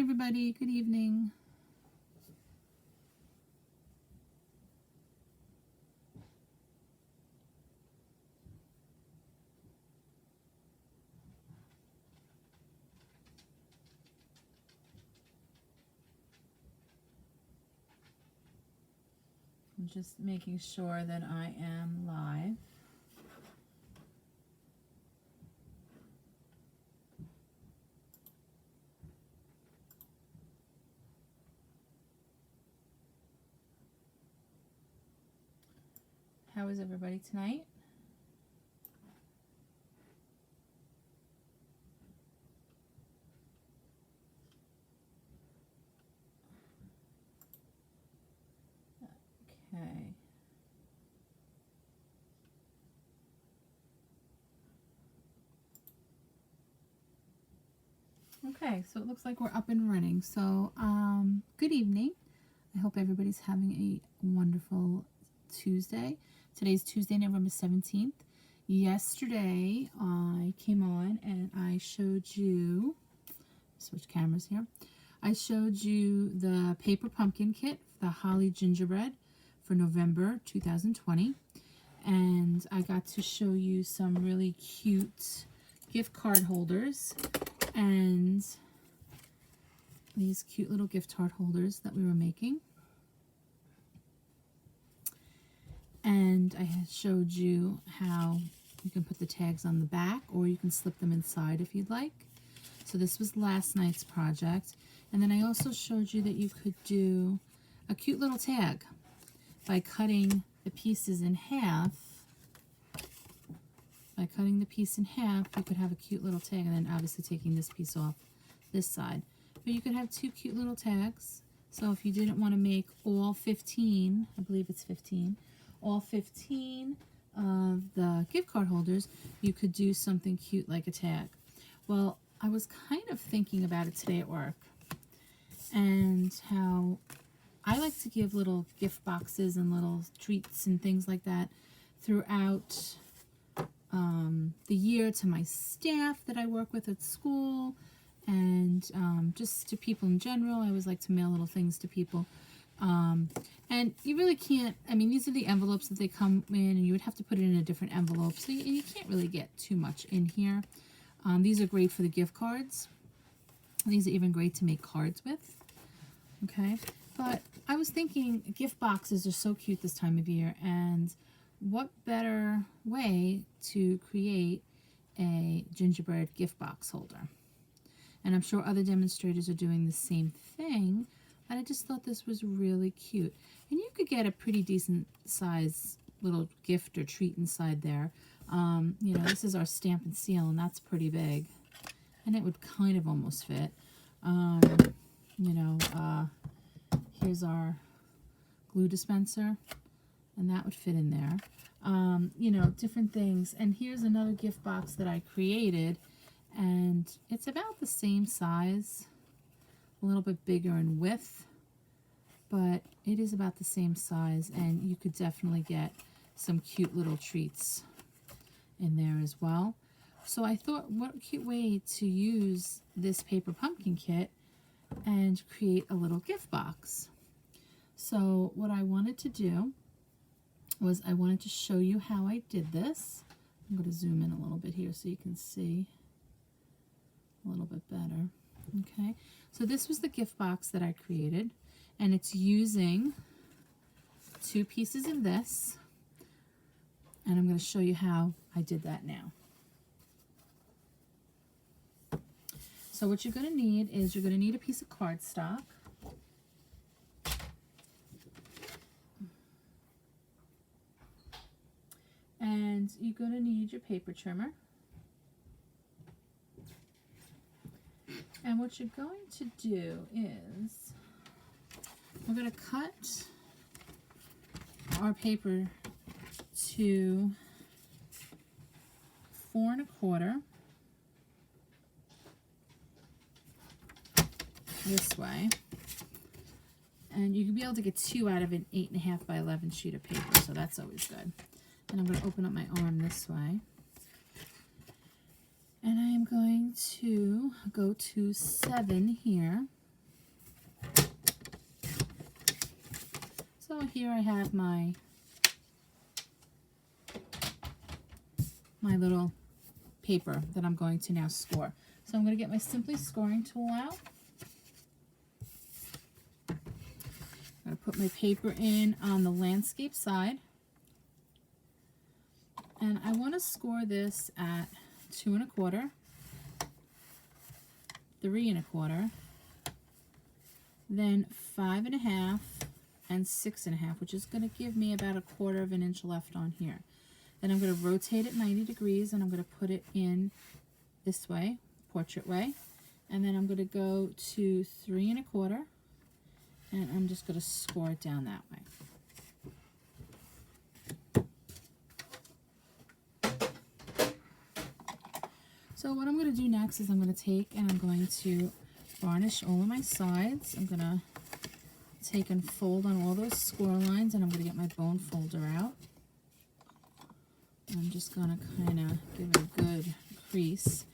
everybody. Good evening. I'm just making sure that I am live. How is everybody tonight? Okay. Okay, so it looks like we're up and running. So, good evening. I hope everybody's having a wonderful Tuesday. Today's Tuesday, November 17th. Yesterday, I came on and I showed you, switch cameras here. I showed you the paper pumpkin kit, the Holly Gingerbread for November 2020. And I got to show you some really cute gift card holders and these cute little gift card holders that we were making. And I had showed you how you can put the tags on the back or you can slip them inside if you'd like. So this was last night's project. And then I also showed you that you could do a cute little tag by cutting the pieces in half. By cutting the piece in half, you could have a cute little tag, and then obviously taking this piece off this side. But you could have two cute little tags. So if you didn't want to make all 15, I believe it's 15, all 15 of the gift card holders, you could do something cute like a tag. Well, I was kind of thinking about it today at work and how I like to give little gift boxes and little treats and things like that throughout the year to my staff that I work with at school and just to people in general. I always like to mail little things to people. And you really can't, I mean, these are the envelopes that they come in, and you would have to put it in a different envelope, so you can't really get too much in here. These are great for the gift cards. These are even great to make cards with. Okay, but I was thinking gift boxes are so cute this time of year, and what better way to create a gingerbread gift box holder? And I'm sure other demonstrators are doing the same thing, but I just thought this was really cute. And you could get a pretty decent size little gift or treat inside there. You know, this is our stamp and seal, and that's pretty big. And it would kind of almost fit. You know, here's our glue dispenser, and that would fit in there. You know, different things. And here's another gift box that I created, and it's about the same size, a little bit bigger in width, but it is about the same size, and you could definitely get some cute little treats in there as well. So I thought, what a cute way to use this paper pumpkin kit and create a little gift box. So what I wanted to do was I wanted to show you how I did this. I'm going to zoom in a little bit here so you can see a little bit better. Okay, so this was the gift box that I created, and it's using two pieces of this, and I'm going to show you how I did that now. So what you're going to need is you're going to need a piece of cardstock. And you're going to need your paper trimmer. And what you're going to do is we're going to cut our paper to 4 1/4 this way. And you can be able to get 2 out of an 8.5 by 11 sheet of paper, so that's always good. And I'm going to open up my arm this way. And I am going to go to 7 here. So here I have my little paper that I'm going to now score. So I'm going to get my Simply Scoring tool out. I'm going to put my paper in on the landscape side. And I want to score this at 2 1/4, 3 1/4, then 5 1/2, and 6 1/2, which is going to give me about 1/4 of an inch left on here. Then I'm going to rotate it 90 degrees and I'm going to put it in this way, portrait way. And then I'm going to go to 3 1/4 and I'm just going to score it down that way. So what I'm going to do next is I'm going to take and I'm going to varnish all of my sides. I'm going to take and fold on all those score lines, and I'm going to get my bone folder out. I'm just going to kind of give it a good crease.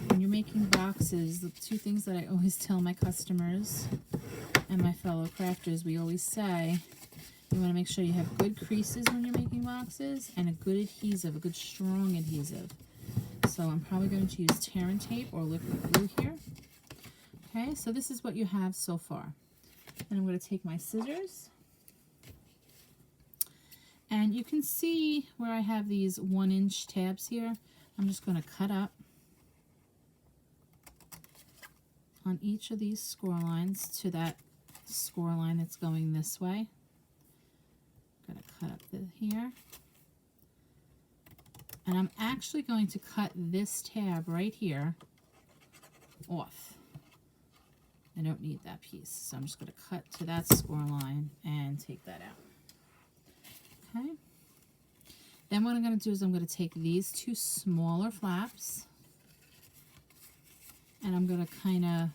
When you're making boxes, the two things that I always tell my customers and my fellow crafters, we always say, you want to make sure you have good creases when you're making boxes and a good adhesive, a good strong adhesive. So I'm probably going to use tear and tape or liquid glue here. Okay, so this is what you have so far. And I'm going to take my scissors. And you can see where I have these 1-inch tabs here. I'm just going to cut up on each of these score lines to that score line that's going this way. I'm going to cut up here. And I'm actually going to cut this tab right here off. I don't need that piece, so I'm just going to cut to that score line and take that out. Okay. Then what I'm going to do is I'm going to take these two smaller flaps and I'm going to kind of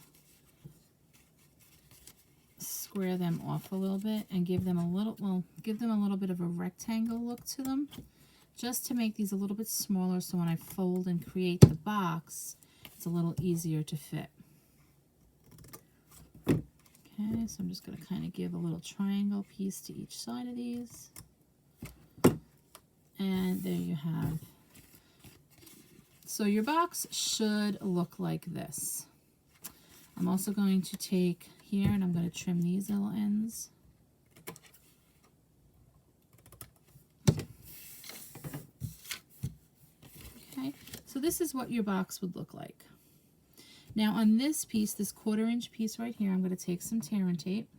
square them off a little bit and give them a little bit of a rectangle look to them, just to make these a little bit smaller so when I fold and create the box, it's a little easier to fit. Okay, so I'm just going to kind of give a little triangle piece to each side of these. And there you have. So your box should look like this. I'm also going to take here and I'm going to trim these little ends. Okay, so this is what your box would look like. Now on this piece, this 1/4 inch piece right here, I'm going to take some tear and tape.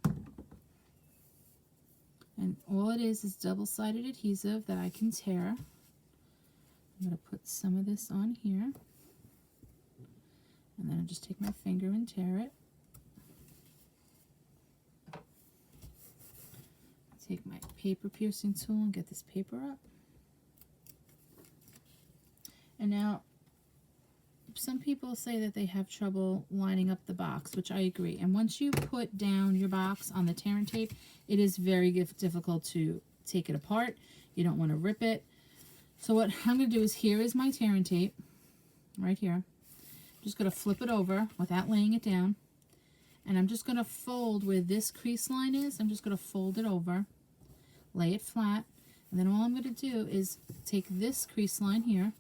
And all it is double-sided adhesive that I can tear. I'm going to put some of this on here. And then I'll just take my finger and tear it. Take my paper piercing tool and get this paper up. And now, some people say that they have trouble lining up the box, which I agree. And once you put down your box on the tear and tape, it is very difficult to take it apart. You don't want to rip it. So what I'm going to do is, here is my tear and tape, right here. I'm just going to flip it over without laying it down. And I'm just going to fold where this crease line is. I'm just going to fold it over, lay it flat. And then all I'm going to do is take this crease line here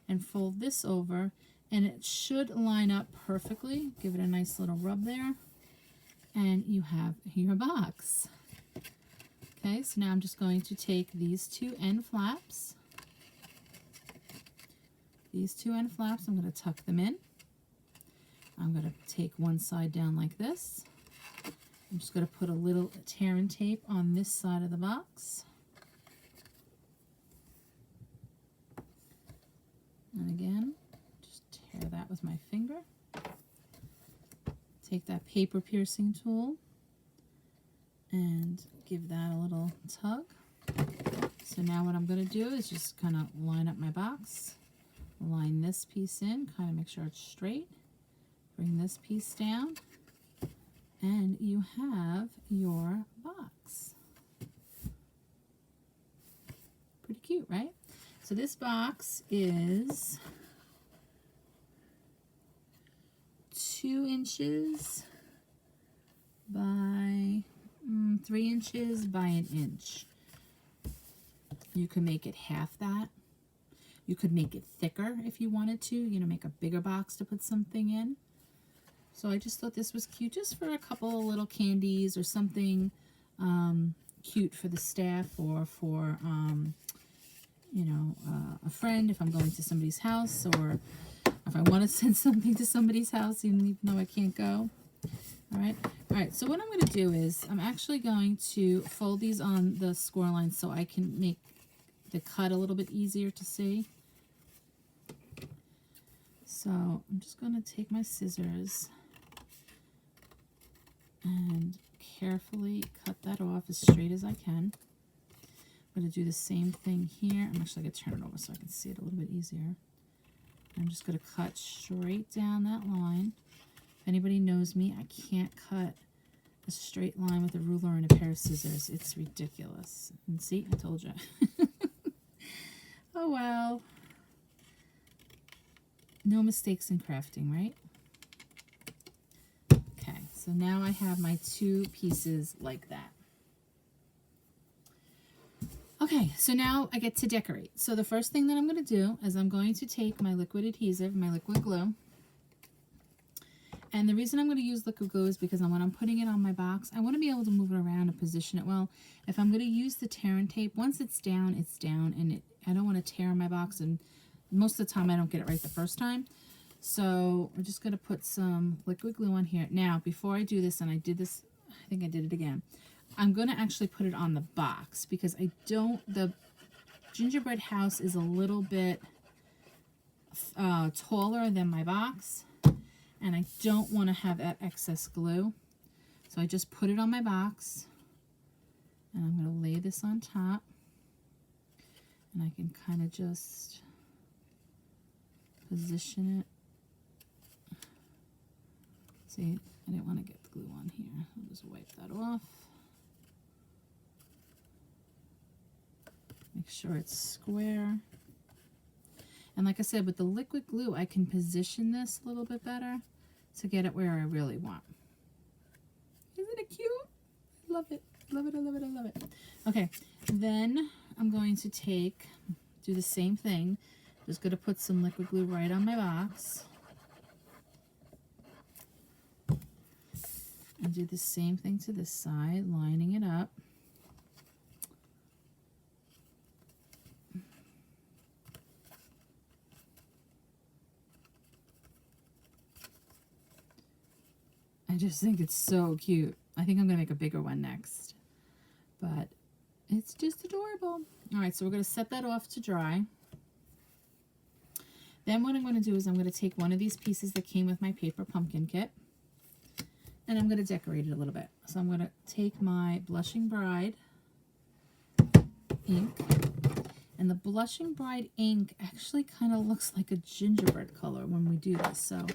and fold this over. And it should line up perfectly. Give it a nice little rub there. And you have your box. Okay, so now I'm just going to take these two end flaps. These two end flaps, I'm going to tuck them in. I'm going to take one side down like this. I'm just going to put a little tear and tape on this side of the box. And again, tear that with my finger. Take that paper piercing tool and give that a little tug. So now what I'm going to do is just kind of line up my box, line this piece in, kind of make sure it's straight, bring this piece down, and you have your box. Pretty cute, right? So this box is 2 inches by 3 inches by an inch. You can make it half that. You could make it thicker if you wanted to, you know, make a bigger box to put something in. So I just thought this was cute, just for a couple of little candies or something cute for the staff, or for, you know, a friend if I'm going to somebody's house, or if I want to send something to somebody's house, even though I can't go. All right, so what I'm going to do is I'm actually going to fold these on the score line so I can make the cut a little bit easier to see. So I'm just going to take my scissors and carefully cut that off as straight as I can. I'm going to do the same thing here. I'm actually going to turn it over so I can see it a little bit easier. I'm just going to cut straight down that line. If anybody knows me, I can't cut a straight line with a ruler and a pair of scissors. It's ridiculous. And see, I told you. Oh well. No mistakes in crafting, right? Okay, so now I have my 2 pieces like that. Okay, so now I get to decorate. So the first thing that I'm going to do is I'm going to take my liquid adhesive, my liquid glue. And the reason I'm going to use liquid glue is because when I'm putting it on my box, I want to be able to move it around and position it well. If I'm going to use the tear and tape, once it's down, and I don't want to tear my box, and most of the time I don't get it right the first time. So we're just going to put some liquid glue on here. Now, before I do this, and I did this, I think I did it again, I'm going to actually put it on the box because the gingerbread house is a little bit taller than my box, and I don't want to have that excess glue. So I just put it on my box, and I'm going to lay this on top, and I can kind of just position it. See, I didn't want to get the glue on here. I'll just wipe that off. Make sure it's square. And like I said, with the liquid glue, I can position this a little bit better to get it where I really want. Isn't it cute? I love it. Love it, I love it, I love it. Okay, then I'm going to do the same thing. Just going to put some liquid glue right on my box. And do the same thing to this side, lining it up. I just think it's so cute. I think I'm going to make a bigger one next. But it's just adorable. All right, so we're going to set that off to dry. Then what I'm going to do is I'm going to take one of these pieces that came with my paper pumpkin kit, and I'm going to decorate it a little bit. So I'm going to take my Blushing Bride ink, and the Blushing Bride ink actually kind of looks like a gingerbread color when we do this. So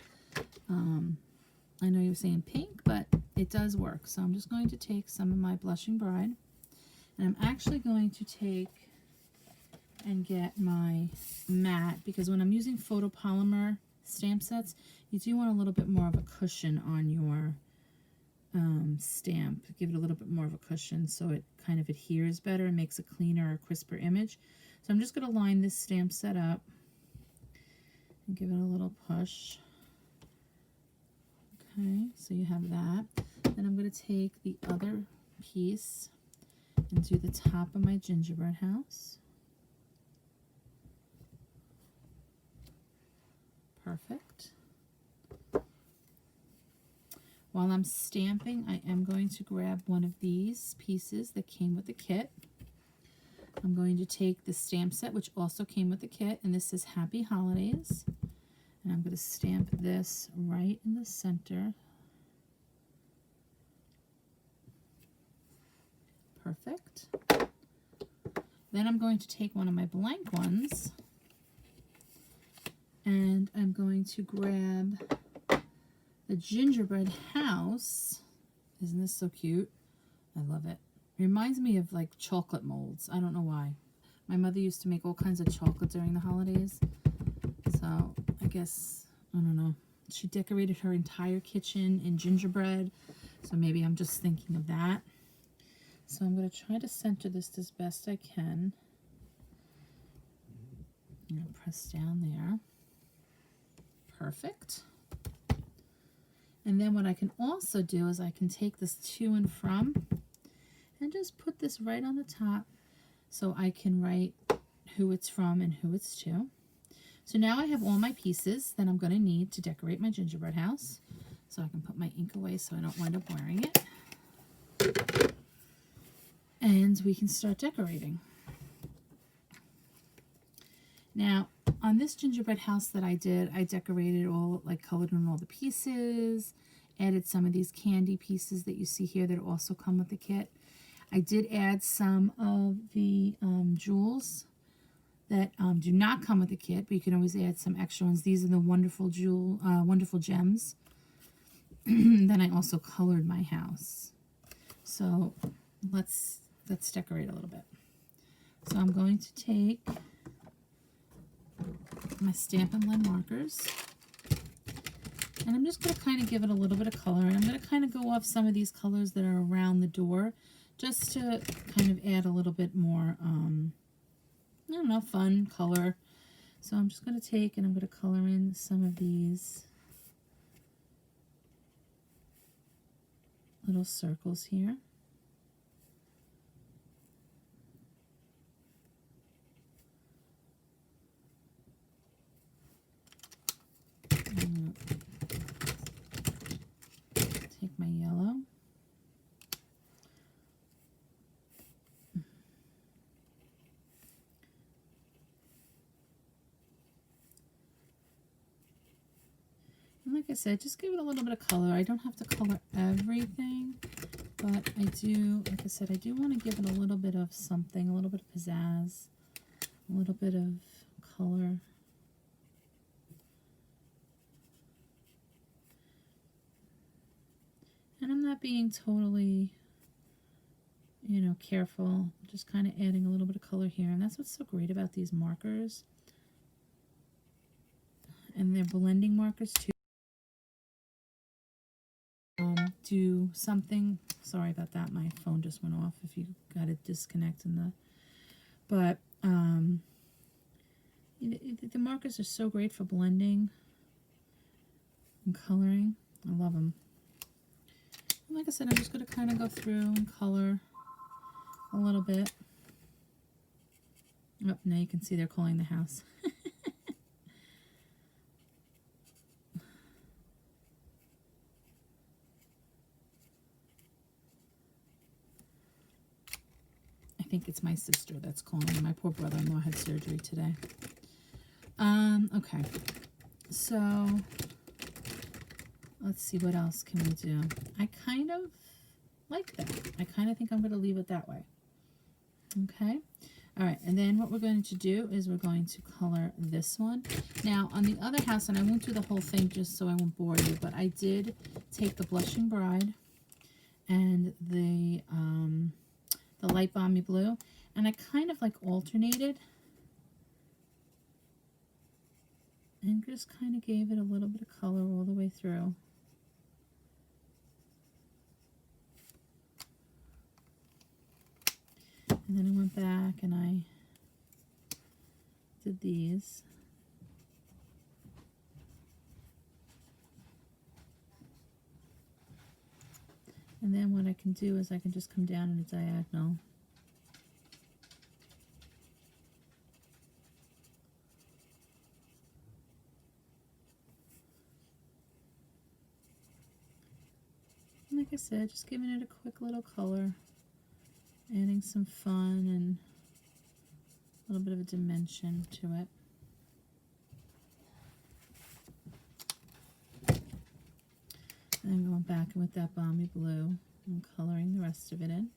I know you were saying pink, but it does work. So I'm just going to take some of my Blushing Bride, and I'm actually going to take and get my matte, because when I'm using photopolymer stamp sets, you do want a little bit more of a cushion on your stamp. Give it a little bit more of a cushion so it kind of adheres better and makes a cleaner or crisper image. So I'm just going to line this stamp set up and give it a little push. Okay, so you have that. Then I'm going to take the other piece and do the top of my gingerbread house. Perfect. While I'm stamping, I am going to grab one of these pieces that came with the kit. I'm going to take the stamp set, which also came with the kit, and this is Happy Holidays. And I'm going to stamp this right in the center. Perfect. Then I'm going to take one of my blank ones, and I'm going to grab the gingerbread house. Isn't this so cute? I love it. It reminds me of like chocolate molds. I don't know why. My mother used to make all kinds of chocolate during the holidays. So I guess, I don't know. She decorated her entire kitchen in gingerbread. So maybe I'm just thinking of that. So I'm going to try to center this as best I can. I'm going to press down there. Perfect. And then what I can also do is I can take this to and from and just put this right on the top so I can write who it's from and who it's to. So now I have all my pieces that I'm going to need to decorate my gingerbread house. So I can put my ink away so I don't wind up wearing it. And we can start decorating. Now, on this gingerbread house that I did, I decorated all, like colored in all the pieces, added some of these candy pieces that you see here that also come with the kit. I did add some of the jewels that do not come with the kit, but you can always add some extra ones. These are the wonderful gems. Then I also colored my house. So let's decorate a little bit. So I'm going to take my Stampin' Blend markers, and I'm just going to kind of give it a little bit of color, and I'm going to kind of go off some of these colors that are around the door just to kind of add a little bit more, I don't know, fun color. So I'm just going to take and I'm going to color in some of these little circles here. Take my yellow. And like I said, just give it a little bit of color. I don't have to color everything, but I do, like I said, I do want to give it a little bit of something, a little bit of pizzazz, a little bit of color. And I'm not being totally, you know, careful. I'm just kind of adding a little bit of color here. And that's what's so great about these markers. And they're blending markers too. Do something, sorry about that, my phone just went off if you got a disconnect in the, but the markers are so great for blending and coloring. I love them. And like I said, I'm just going to kind of go through and color a little bit. Oh, now you can see they're calling the house. I think it's my sister that's calling. My poor brother-in-law had surgery today. Okay, so let's see, what else can we do? I kind of like that. I kind of think I'm going to leave it that way. Okay. All right, and then what we're going to do is we're going to color this one. Now, on the other house, and I won't do the whole thing just so I won't bore you, but I did take the Blushing Bride and the light balmy blue, and I kind of like alternated and just kind of gave it a little bit of color all the way through. And then I went back and I did these. And then what I can do is I can just come down in a diagonal. And like I said, just giving it a quick little color, adding some fun and a little bit of a dimension to it. And going back with that balmy blue and coloring the rest of it in.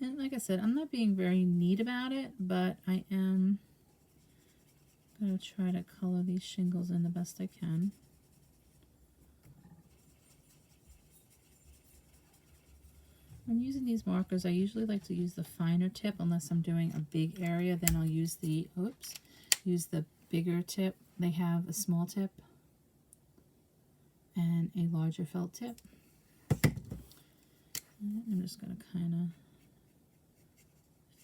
And like I said, I'm not being very neat about it, but I am going to try to color these shingles in the best I can. And using these markers, I usually like to use the finer tip unless I'm doing a big area. Then I'll use the, use the bigger tip. They have a small tip and a larger felt tip. And I'm just going to kind of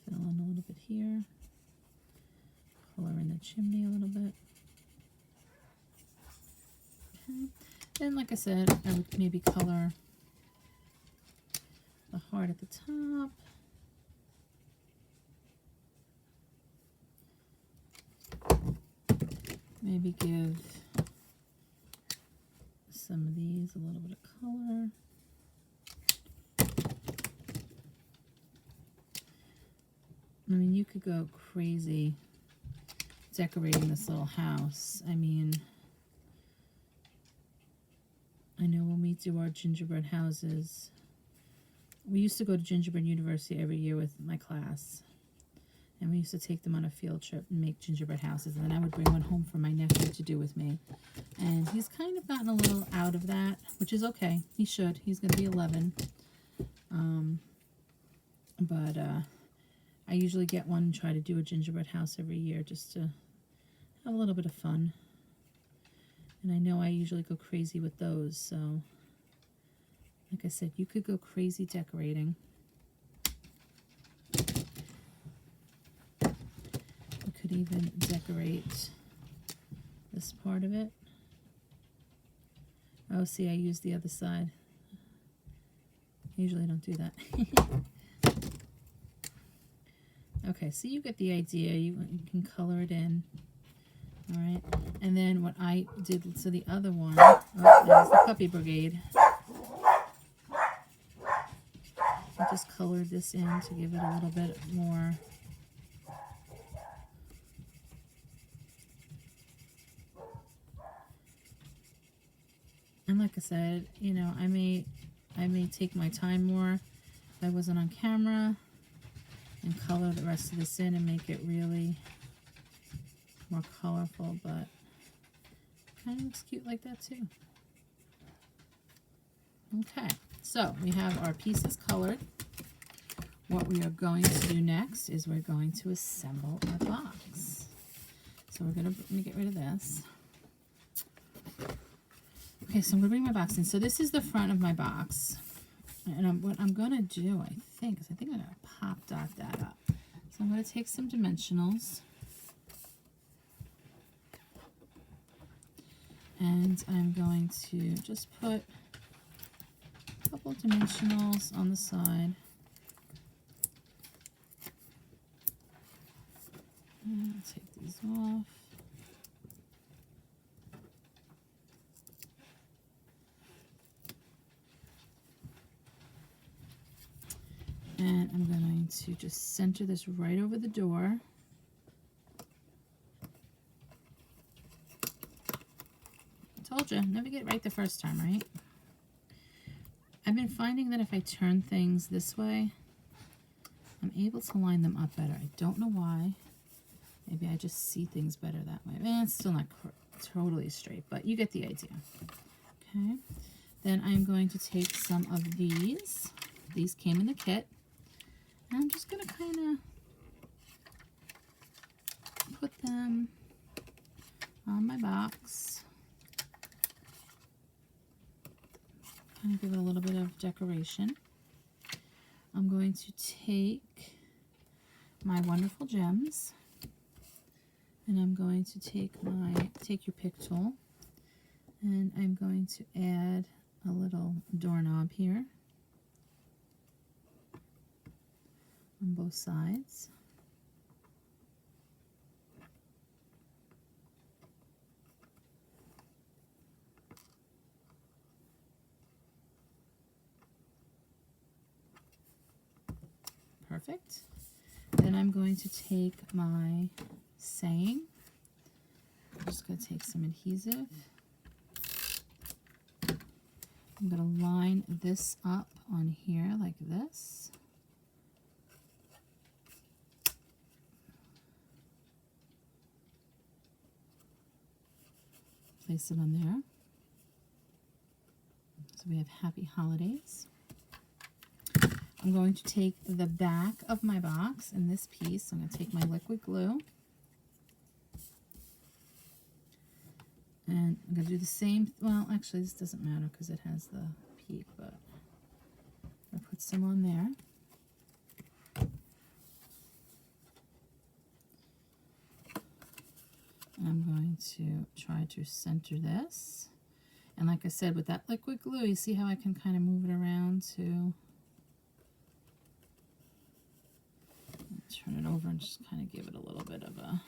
fill in a little bit here. Color in the chimney a little bit. Okay. Then, like I said, I would maybe color the heart at the top. Maybe give some of these a little bit of color. I mean, you could go crazy decorating this little house. I mean, I know when we do our gingerbread houses, we used to go to Gingerbread University every year with my class. And we used to take them on a field trip and make gingerbread houses. And then I would bring one home for my nephew to do with me. And he's kind of gotten a little out of that, which is okay. He should. He's going to be 11. I usually get one and try to do a gingerbread house every year just to have a little bit of fun. And I know I usually go crazy with those. So, like I said, you could go crazy decorating. You could even decorate this part of it. Oh, see, I used the other side. I usually don't do that. Okay, so you get the idea. You can color it in. All right. And then what I did, so the other one, oh, there's the Puppy Brigade. I just colored this in to give it a little bit more. And like I said, you know, I may take my time more if I wasn't on camera and color the rest of this in and make it really more colorful, but kind of looks cute like that too. Okay, so we have our pieces colored. What we are going to do next is we're going to assemble our box. So we're going to get rid of this. Okay, so I'm going to bring my box in. So this is the front of my box. And what I'm going to do, I think I'm going to pop dot that up. So I'm going to take some dimensionals. And I'm going to just put a couple of dimensionals on the side. And I'll take these off. And I'm going to just center this right over the door. I told you, never get it right the first time, right? I've been finding that if I turn things this way, I'm able to line them up better. I don't know why. Maybe I just see things better that way. It's still not totally straight, but you get the idea. Okay. Then I'm going to take some of these. These came in the kit. And I'm just going to kind of put them on my box. Kind of give it a little bit of decoration. I'm going to take my wonderful gems. And I'm going to take your pick tool. And I'm going to add a little doorknob here. On both sides. Perfect. Then I'm going to take my saying. I'm just going to take some adhesive. I'm going to line this up on here like this. Place it on there. So we have Happy Holidays. I'm going to take the back of my box in this piece. I'm going to take my liquid glue. And I'm going to do the same, well, actually this doesn't matter because it has the peak, but I'll put some on there. And I'm going to try to center this. And like I said, with that liquid glue, you see how I can kind of move it around to turn it over and just kind of give it a little bit of a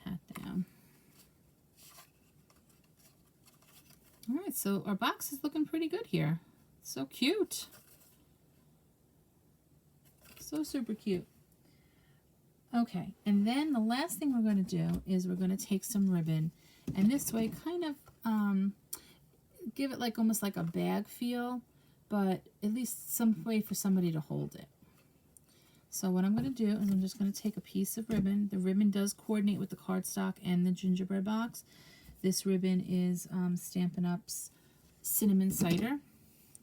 pat down. All right, so our box is looking pretty good here. So cute. So super cute. Okay, and then the last thing we're going to do is we're going to take some ribbon, and this way kind of give it like almost like a bag feel, but at least some way for somebody to hold it. So what I'm going to do is I'm just going to take a piece of ribbon. The ribbon does coordinate with the cardstock and the gingerbread box. This ribbon is Stampin' Up's Cinnamon Cider.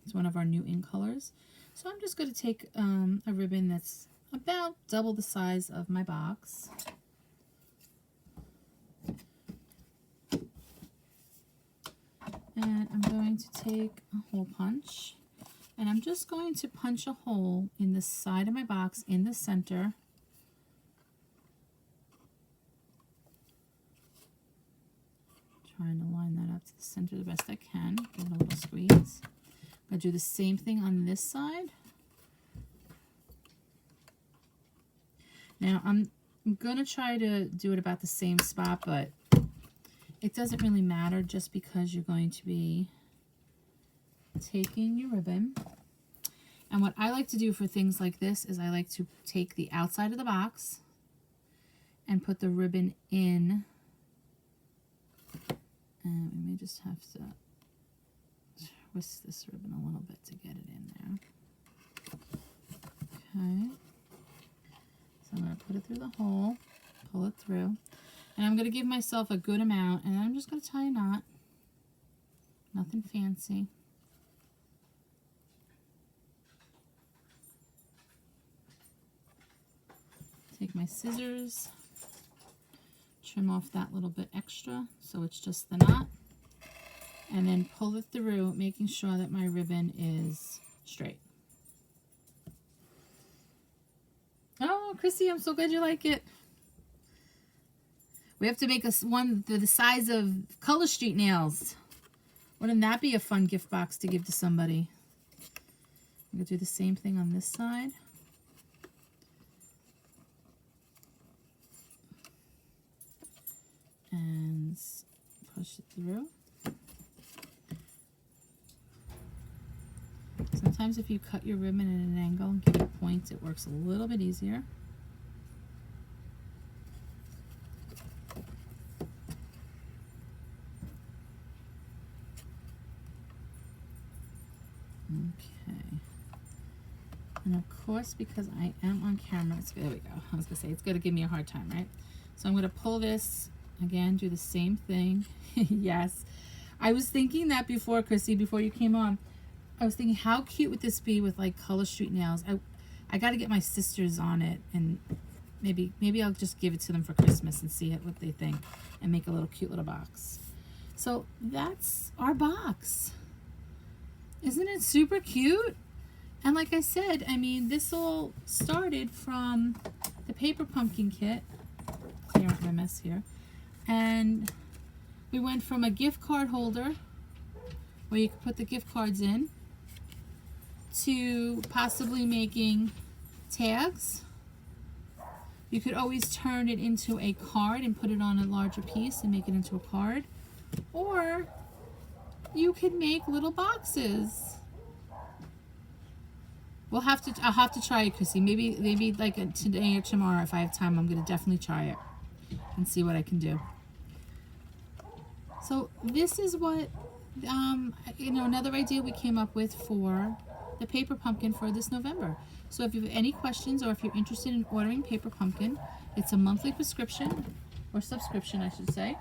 It's one of our new in colors. So I'm just going to take a ribbon that's about double the size of my box. And I'm going to take a hole punch. And I'm just going to punch a hole in the side of my box in the center. Trying to line that up to the center the best I can. Give it a little squeeze. I'm going to do the same thing on this side. Now I'm going to try to do it about the same spot, but it doesn't really matter just because you're going to be taking your ribbon. And what I like to do for things like this is I like to take the outside of the box and put the ribbon in. And we may just have to twist this ribbon a little bit to get it in there. Okay. So I'm going to put it through the hole, pull it through. And I'm going to give myself a good amount, and I'm just going to tie a knot. Nothing fancy. Take my scissors, trim off that little bit extra so it's just the knot, and then pull it through, making sure that my ribbon is straight. Oh, Chrissy, I'm so glad you like it. We have to make one the size of Color Street nails. Wouldn't that be a fun gift box to give to somebody? I'm going to do the same thing on this side. And push it through. Sometimes if you cut your ribbon at an angle and give it points, it works a little bit easier. Okay. And of course, because I am on camera, there we go. I was going to say, it's going to give me a hard time, right? So I'm going to pull this, again, do the same thing. Yes. I was thinking that before, Chrissy, before you came on. I was thinking, how cute would this be with like Color Street nails? I got to get my sisters on it, and maybe I'll just give it to them for Christmas and see what they think, and make a little cute little box. So that's our box. Isn't it super cute? And like I said, I mean, this all started from the paper pumpkin kit. Clear up my mess here. And we went from a gift card holder where you could put the gift cards in to possibly making tags. You could always turn it into a card and put it on a larger piece and make it into a card. Or you could make little boxes. I'll have to try it, Chrissy. Maybe like today or tomorrow, if I have time, I'm gonna definitely try it and see what I can do. So this is what another idea we came up with for the paper pumpkin for this November. So if you have any questions, or if you're interested in ordering paper pumpkin, it's a monthly prescription, or subscription I should say.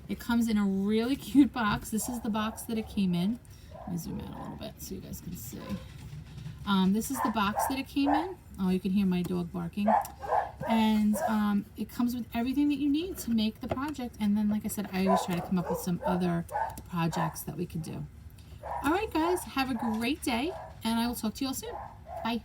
It comes in a really cute box. This is the box that it came in. Let me zoom out a little bit so you guys can see. This is the box that it came in. Oh, you can hear my dog barking. And it comes with everything that you need to make the project. And then, like I said, I always try to come up with some other projects that we could do. All right, guys, have a great day, and I will talk to you all soon. Bye.